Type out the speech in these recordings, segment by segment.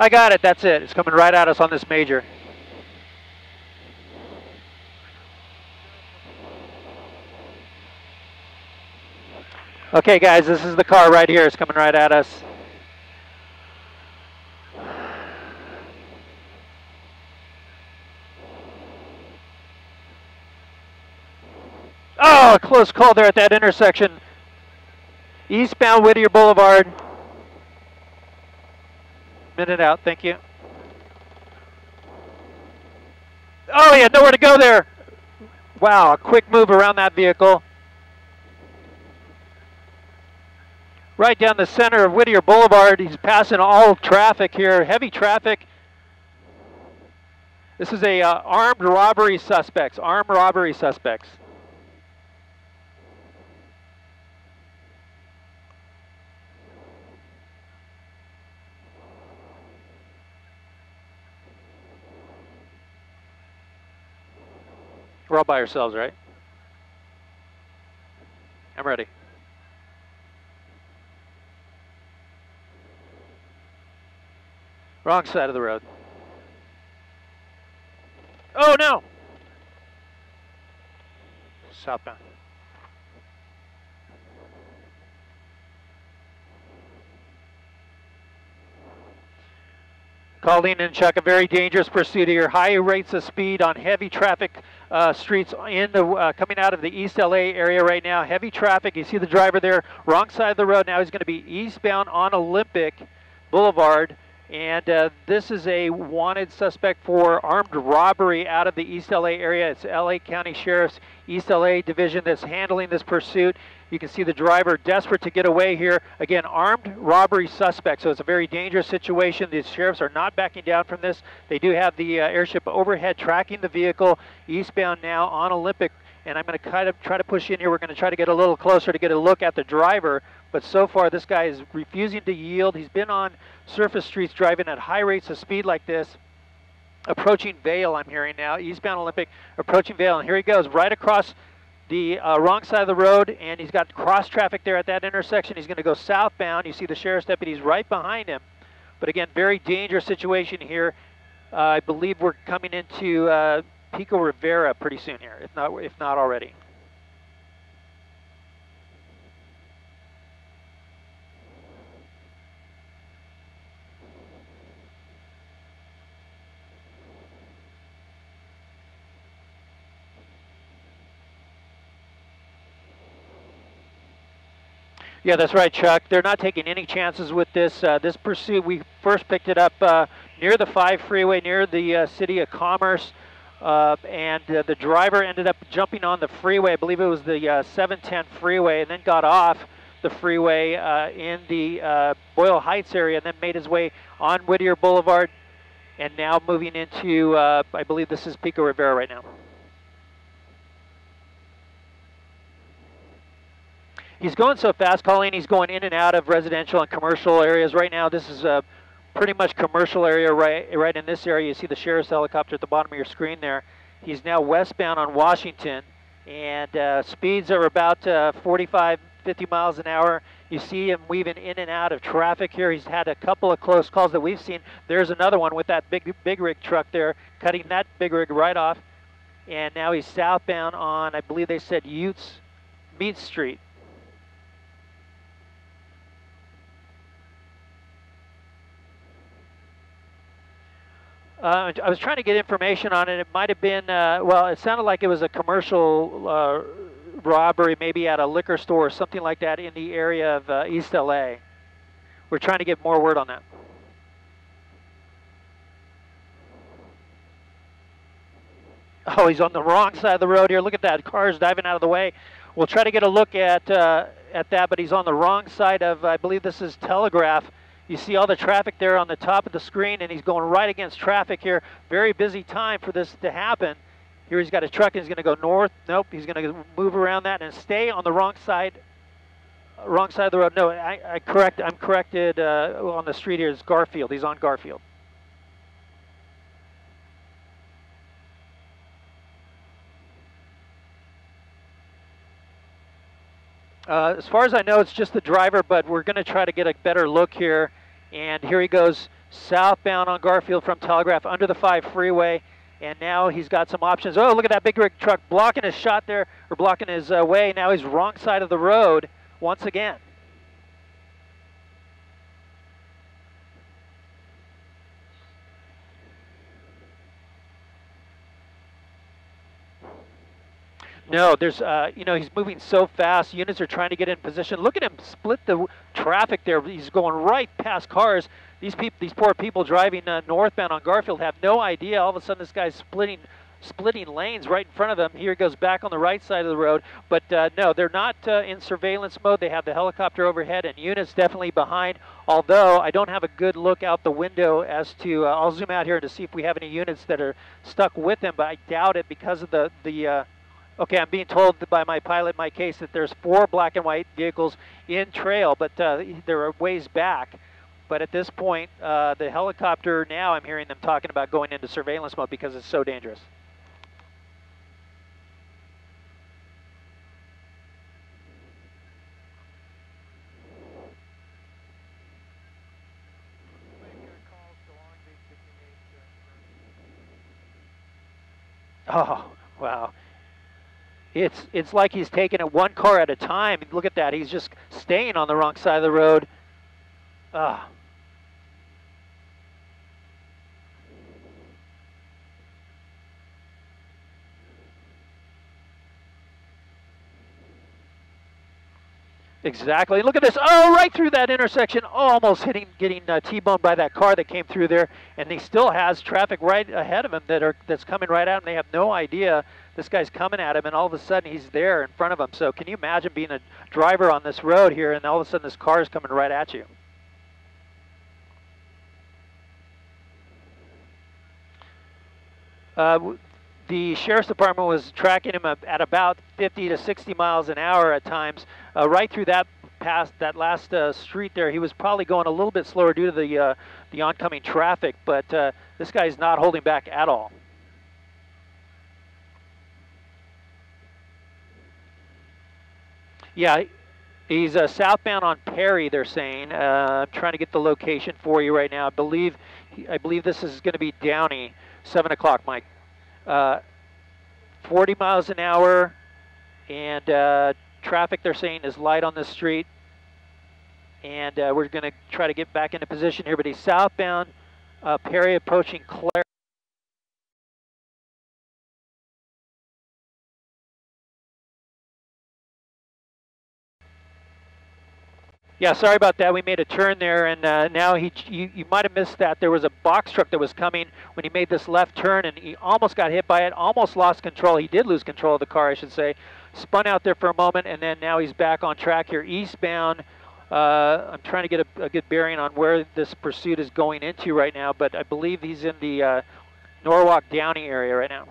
I got it. That's it. It's coming right at us on this major. Okay, guys, this is the car right here. It's coming right at us. Oh, a close call there at that intersection. Eastbound Whittier Boulevard. Minute out, thank you. Oh, he had nowhere to go there. Wow, a quick move around that vehicle. Right down the center of Whittier Boulevard. He's passing all traffic here, heavy traffic. This is a armed robbery suspects, armed robbery suspects. We're all by ourselves, right? I'm ready. Wrong side of the road. Oh no! Southbound. Colleen and Chuck, a very dangerous pursuit here. High rates of speed on heavy traffic streets in the coming out of the East LA area right now. Heavy traffic. You see the driver there, wrong side of the road. Now he's going to be eastbound on Olympic Boulevard. And this is a wanted suspect for armed robbery out of the East LA area. It's LA County Sheriff's East LA Division that's handling this pursuit. You can see the driver desperate to get away here. Again, armed robbery suspect, so it's a very dangerous situation. The sheriffs are not backing down from this. They do have the airship overhead tracking the vehicle eastbound now on Olympic. And I'm going to kind of try to push in here. We're going to try to get a little closer to get a look at the driver. But so far, this guy is refusing to yield. He's been on surface streets driving at high rates of speed like this. Approaching Vail, I'm hearing now. Eastbound Olympic, approaching Vail. And here he goes, right across the wrong side of the road. And he's got cross traffic there at that intersection. He's going to go southbound. You see the sheriff's deputies right behind him. But again, very dangerous situation here. I believe we're coming into Pico Rivera pretty soon here, if not already. Yeah, that's right, Chuck. They're not taking any chances with this. This pursuit, we first picked it up near the 5 freeway, near the City of Commerce. And the driver ended up jumping on the freeway. I believe it was the 710 freeway, and then got off the freeway in the Boyle Heights area, and then made his way on Whittier Boulevard, and now moving into, I believe this is Pico Rivera right now. He's going so fast, Colleen, he's going in and out of residential and commercial areas. Right now, this is pretty much commercial area right in this area. You see the sheriff's helicopter at the bottom of your screen there. He's now westbound on Washington, and speeds are about 45, 50 miles an hour. You see him weaving in and out of traffic here. He's had a couple of close calls that we've seen. There's another one with that big rig truck there, cutting that big rig right off. And now he's southbound on, I believe they said Mead Street. I was trying to get information on it. It might have been, well, it sounded like it was a commercial robbery, maybe at a liquor store or something like that in the area of East LA. We're trying to get more word on that. Oh, he's on the wrong side of the road here. Look at that. Car's diving out of the way. We'll try to get a look at that, but he's on the wrong side of, I believe this is Telegraph. You see all the traffic there on the top of the screen, and he's going right against traffic here. Very busy time for this to happen. Here he's got a truck, and he's going to go north. Nope, he's going to move around that and stay on the wrong side of the road. No, I'm corrected on the street here. It's Garfield. He's on Garfield. As far as I know, it's just the driver, but we're going to try to get a better look here. And here he goes southbound on Garfield from Telegraph under the 5 freeway. And now he's got some options. Oh, look at that big rig truck blocking his shot there, or blocking his way. Now he's wrong side of the road once again. No, there's, you know, he's moving so fast. Units are trying to get in position. Look at him split the traffic there. He's going right past cars. These poor people driving northbound on Garfield have no idea. All of a sudden, this guy's splitting lanes right in front of them. Here he goes back on the right side of the road. But no, they're not in surveillance mode. They have the helicopter overhead and units definitely behind. Although I don't have a good look out the window as to, I'll zoom out here to see if we have any units that are stuck with him. But I doubt it because of the okay, I'm being told by my pilot, Mike Case, that there's 4 black and white vehicles in trail, but they're a ways back. But at this point, the helicopter, now I'm hearing them talking about going into surveillance mode because it's so dangerous. Oh, wow. It's like he's taking it one car at a time. Look at that. He's just staying on the wrong side of the road. Exactly. Look at this. Oh, right through that intersection, almost getting T-boned by that car that came through there. And he still has traffic right ahead of him that's coming right at him. They have no idea this guy's coming at him, and all of a sudden he's there in front of him. So can you imagine being a driver on this road here, and all of a sudden this car is coming right at you? The Sheriff's Department was tracking him at about 50 to 60 miles an hour at times. Right through that last street there, he was probably going a little bit slower due to the oncoming traffic, but this guy's not holding back at all. Yeah, he's southbound on Perry, they're saying. I'm trying to get the location for you right now. I believe this is going to be Downey, 7 o'clock, Mike. 40 miles an hour, and traffic, they're saying, is light on the street. And we're going to try to get back into position here, but he's southbound, Perry approaching Claire. Yeah, sorry about that. We made a turn there, and now you might have missed that. There was a box truck that was coming when he made this left turn, and he almost got hit by it, almost lost control. He did lose control of the car, I should say. Spun out there for a moment, and then now he's back on track here eastbound. I'm trying to get a good bearing on where this pursuit is going into right now, but I believe he's in the Norwalk Downey area right now.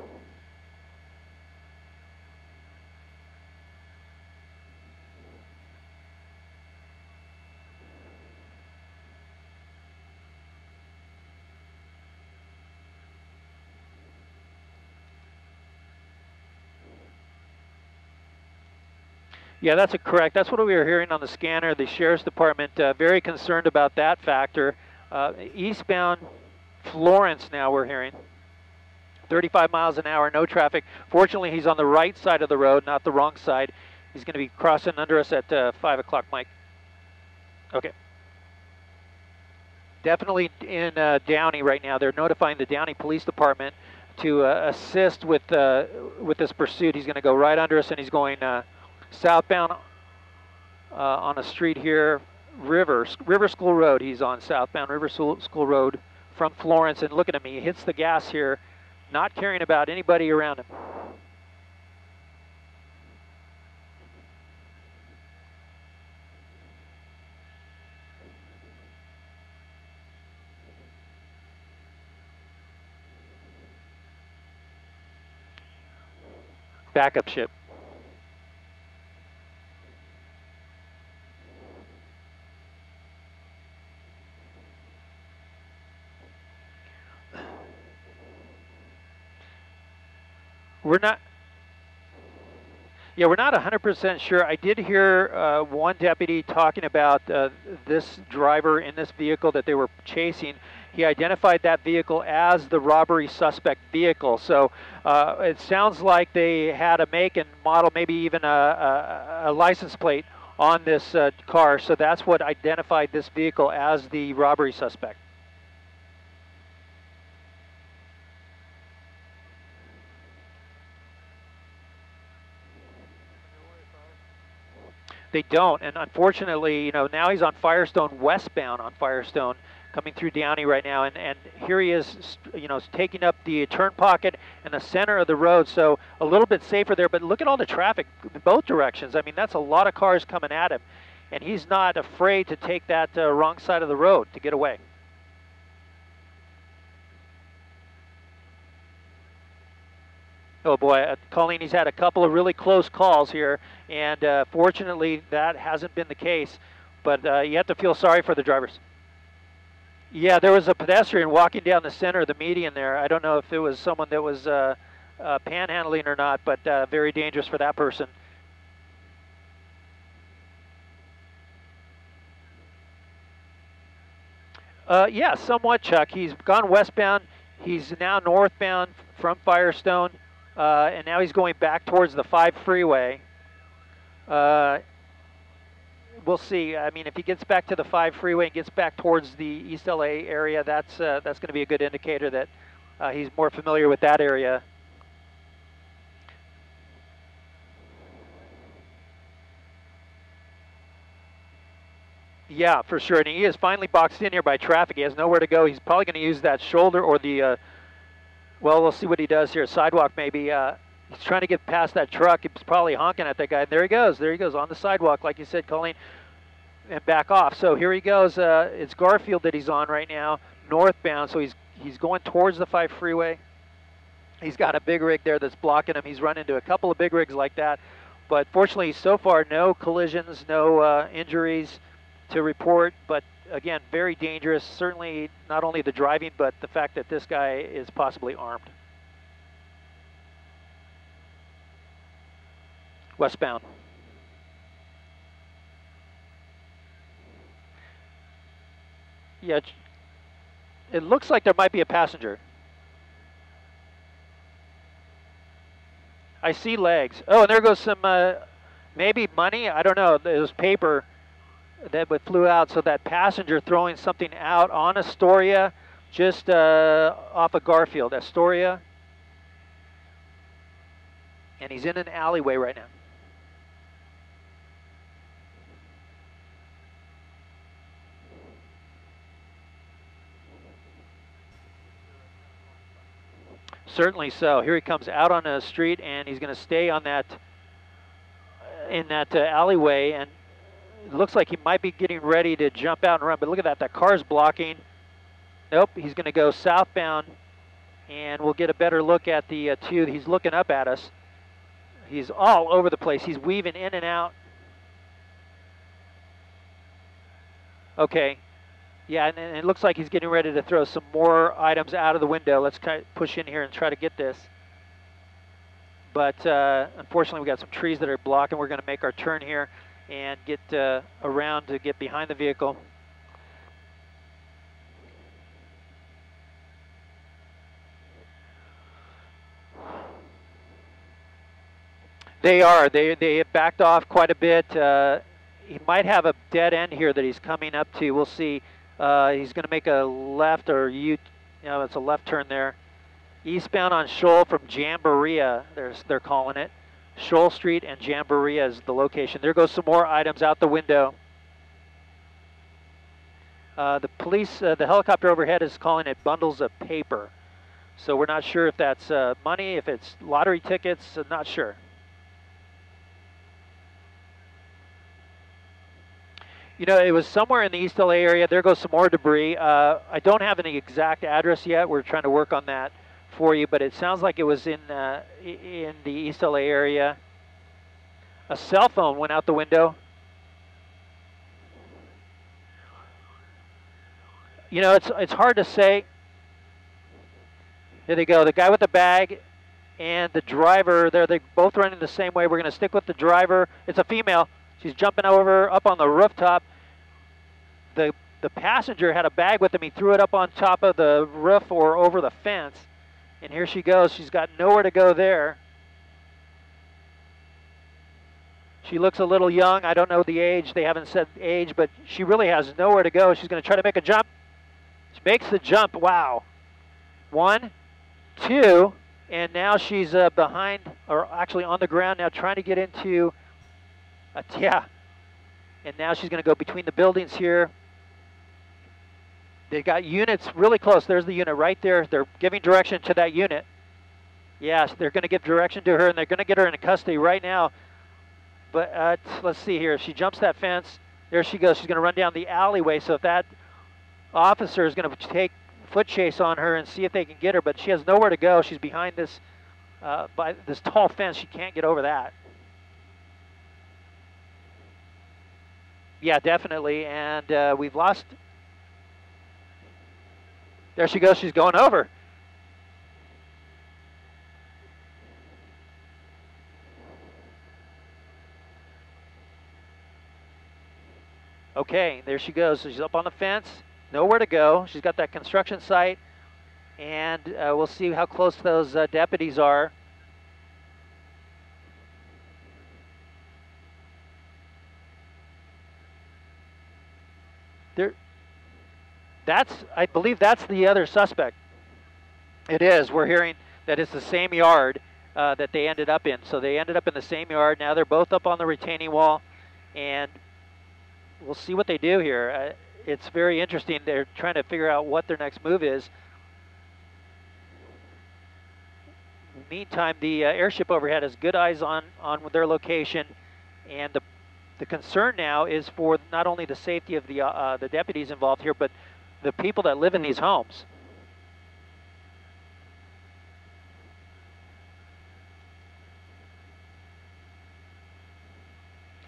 Yeah, that's correct. That's what we were hearing on the scanner. The Sheriff's Department very concerned about that factor. Eastbound Florence now we're hearing. 35 miles an hour, no traffic. Fortunately, he's on the right side of the road, not the wrong side. He's going to be crossing under us at 5 o'clock, Mike. Okay. Definitely in Downey right now. They're notifying the Downey Police Department to assist with this pursuit. He's going to go right under us, and he's going southbound on a street here, River School Road. He's on southbound River School Road from Florence, and look at him. He hits the gas here, not caring about anybody around him. Backup ship. We're not 100% sure. I did hear one deputy talking about this driver in this vehicle that they were chasing. he identified that vehicle as the robbery suspect vehicle. So it sounds like they had a make and model, maybe even a license plate on this car. So that's what identified this vehicle as the robbery suspect. They don't, and unfortunately, you know, now he's on Firestone, westbound on Firestone, coming through Downey right now, and here he is, you know, taking up the turn pocket in the center of the road, so a little bit safer there, but look at all the traffic in both directions. I mean, that's a lot of cars coming at him, and he's not afraid to take that wrong side of the road to get away. Oh boy, Colleen, he's had a couple of really close calls here, and fortunately that hasn't been the case, but you have to feel sorry for the drivers. Yeah, there was a pedestrian walking down the center of the median there. I don't know if it was someone that was panhandling or not, but very dangerous for that person. Yeah, somewhat, Chuck. He's gone westbound. He's now northbound from Firestone. And now he's going back towards the 5 freeway. We'll see. I mean, if he gets back to the 5 freeway and gets back towards the East LA area, that's going to be a good indicator that he's more familiar with that area. Yeah, for sure. And he is finally boxed in here by traffic. He has nowhere to go. He's probably going to use that shoulder or the well, we'll see what he does here. Sidewalk, maybe. He's trying to get past that truck. He's probably honking at that guy. There he goes. There he goes on the sidewalk, like you said, Colleen, and back off. So here he goes. It's Garfield that he's on right now, northbound. So he's going towards the 5 freeway. He's got a big rig there that's blocking him. He's run into a couple of big rigs like that. But fortunately, so far, no collisions, no injuries to report. But again, very dangerous. Certainly not only the driving, but the fact that this guy is possibly armed. Westbound. Yeah, it looks like there might be a passenger. I see legs. Oh, and there goes some maybe money. I don't know. It was paper that flew out, so that passenger throwing something out on Astoria, just off of Garfield, Astoria, and he's in an alleyway right now. Certainly so. Here he comes out on the street, and he's going to stay on that in that alleyway, and it looks like he might be getting ready to jump out and run, but look at that. That car's blocking. Nope, he's going to go southbound, and we'll get a better look at the two. He's looking up at us. He's all over the place. He's weaving in and out. Okay. Yeah, and it looks like he's getting ready to throw some more items out of the window. Let's push in here and try to get this. But unfortunately, we got some trees that are blocking. We're going to make our turn here and get around to get behind the vehicle. They are. They have backed off quite a bit. He might have a dead end here that he's coming up to. We'll see. He's going to make a left, or it's a left turn there. Eastbound on Shoal from Jamboree, they're calling it. Shoal Street and Jamboree is the location. There goes some more items out the window. The police, the helicopter overhead is calling it bundles of paper. So we're not sure if that's money, if it's lottery tickets, not sure. You know, it was somewhere in the East LA area. There goes some more debris. I don't have any exact address yet. We're trying to work on that for you, but it sounds like it was in the East LA area. A cell phone went out the window. You know, it's hard to say. There they go. The guy with the bag and the driver. They're both running the same way. We're going to stick with the driver. It's a female. She's jumping over up on the rooftop. The the passenger had a bag with him. He threw it up on top of the roof or over the fence. And here she goes. She's got nowhere to go there. She looks a little young. I don't know the age. They haven't said age, but she really has nowhere to go. She's going to try to make a jump. She makes the jump. Wow. 1, 2, and now she's behind, or actually on the ground now, trying to get into, yeah. And now she's going to go between the buildings here. They got units really close. There's the unit right there. They're giving direction to that unit. Yes, they're going to give direction to her, and they're going to get her into custody right now. But let's see here. If she jumps that fence, there she goes. She's going to run down the alleyway. So if that officer is going to take foot chase on her and see if they can get her, but she has nowhere to go. She's behind this by this tall fence. She can't get over that. Yeah, definitely. And we've lost. There she goes. She's going over. Okay, there she goes. So she's up on the fence. Nowhere to go. She's got that construction site. And we'll see how close those deputies are. I believe that's the other suspect. It is. We're hearing that it's the same yard that they ended up in. So they ended up in the same yard. Now they're both up on the retaining wall, and we'll see what they do here. It's very interesting. They're trying to figure out what their next move is. Meantime, the airship overhead has good eyes on their location, and the concern now is for not only the safety of the deputies involved here, but the people that live in these homes.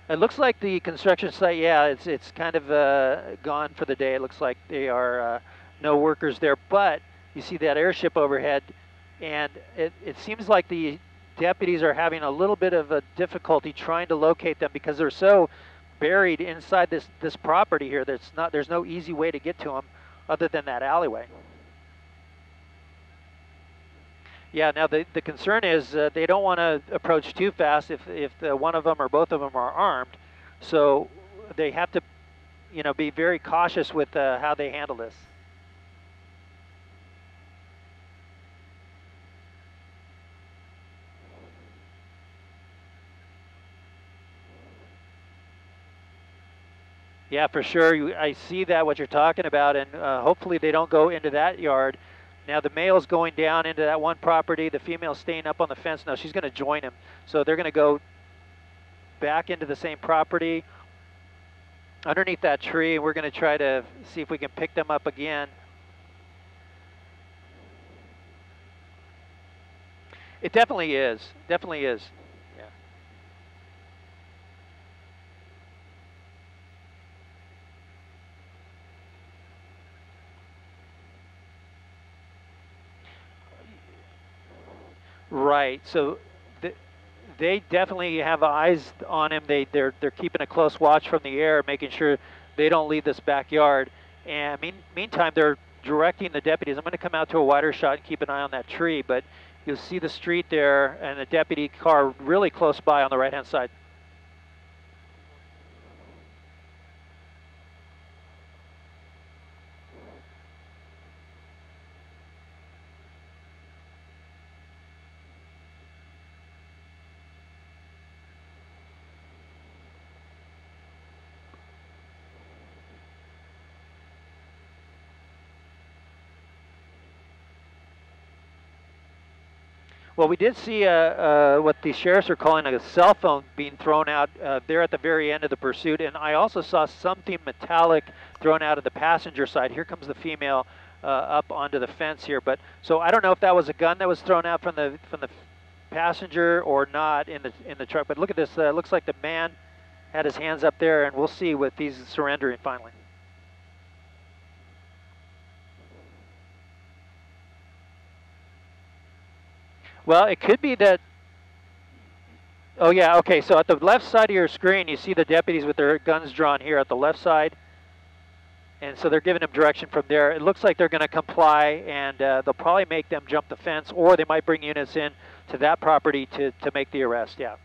It looks like the construction site, yeah, it's kind of gone for the day. It looks like they are no workers there, but you see that airship overhead, and it seems like the deputies are having a little bit of a difficulty trying to locate them because they're so buried inside this property here. There's no easy way to get to them other than that alleyway. Yeah, now the concern is they don't want to approach too fast if one of them or both of them are armed. So they have to, be very cautious with how they handle this. Yeah, for sure. I see that, what you're talking about, and hopefully they don't go into that yard. Now the male's going down into that one property, the female's staying up on the fence. Now she's going to join him. So they're going to go back into the same property underneath that tree, and we're going to try to see if we can pick them up again. It definitely is. Definitely is. Yeah. Right. So they definitely have eyes on him. They're keeping a close watch from the air, making sure they don't leave this backyard. And meantime, they're directing the deputies. I'm going to come out to a wider shot and keep an eye on that tree, but you'll see the street there and the deputy car really close by on the right-hand side. Well, we did see what the sheriffs are calling a cell phone being thrown out there at the very end of the pursuit, and I also saw something metallic thrown out of the passenger side. Here comes the female up onto the fence here, but so I don't know if that was a gun that was thrown out from the passenger or not in the truck. But look at this. Looks like the man had his hands up there, and we'll see if he's surrendering finally. Well, it could be that, oh yeah, okay, so at the left side of your screen, you see the deputies with their guns drawn here at the left side. And so they're giving them direction from there. It looks like they're going to comply, and they'll probably make them jump the fence, or they might bring units in to that property to make the arrest, yeah.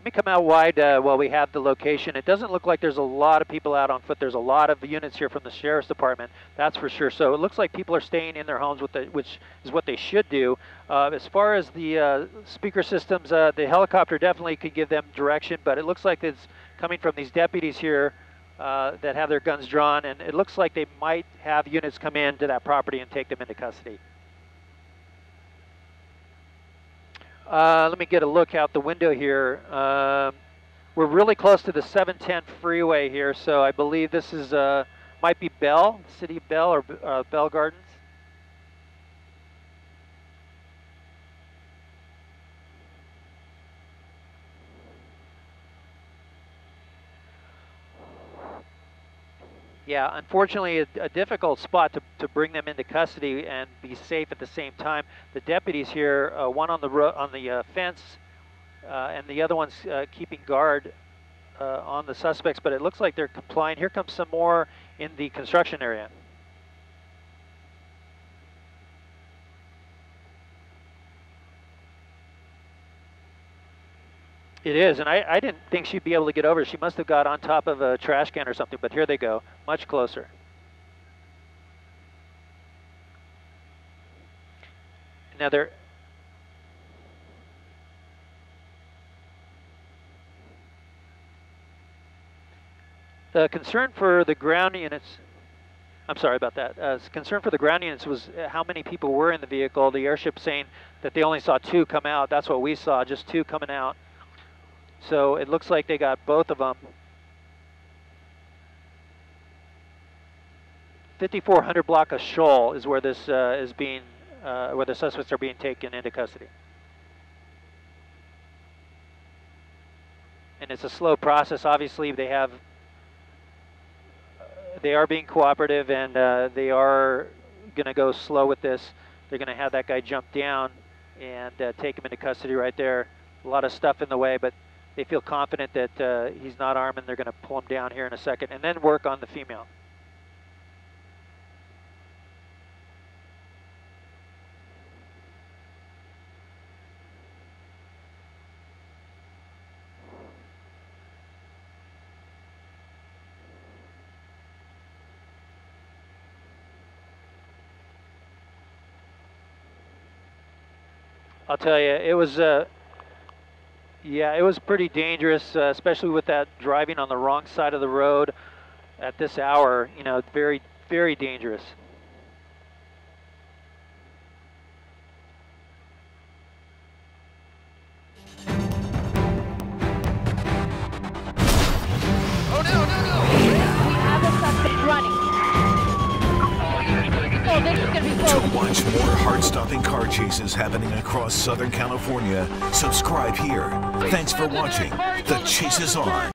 Let me come out wide while we have the location. It doesn't look like there's a lot of people out on foot. There's a lot of units here from the Sheriff's Department, that's for sure. So it looks like people are staying in their homes, which is what they should do. As far as the speaker systems, the helicopter definitely could give them direction, but it looks like it's coming from these deputies here that have their guns drawn, and it looks like they might have units come in to that property and take them into custody. Let me get a look out the window here. We're really close to the 710 freeway here, so I believe this is might be Bell, City of Bell, or Bell Gardens. Yeah, unfortunately, a difficult spot to bring them into custody and be safe at the same time. The deputies here, one on the fence, and the other one's keeping guard on the suspects. But it looks like they're complying. Here comes some more in the construction area. It is, and I didn't think she'd be able to get over. She must have got on top of a trash can or something, but here they go, much closer. Now they're... The concern for the ground units... I'm sorry about that. Concern for the ground units was how many people were in the vehicle. The airship saying that they only saw 2 come out. That's what we saw, just 2 coming out. So it looks like they got both of them. 5400 block of Shoal is where this is being, where the suspects are being taken into custody. And it's a slow process. Obviously, they are being cooperative, and they are going to go slow with this. They're going to have that guy jump down and take him into custody right there. A lot of stuff in the way, but they feel confident that he's not armed, and they're going to pull him down here in a second and then work on the female. I'll tell you, it was... yeah, it was pretty dangerous, especially with that driving on the wrong side of the road at this hour. You know, very, very dangerous. Oh, no, no, no! We have a suspect running. Oh, this is going to be close. To watch more heart-stopping car chases happening across Southern California, subscribe here. Thanks for watching. The chase is on.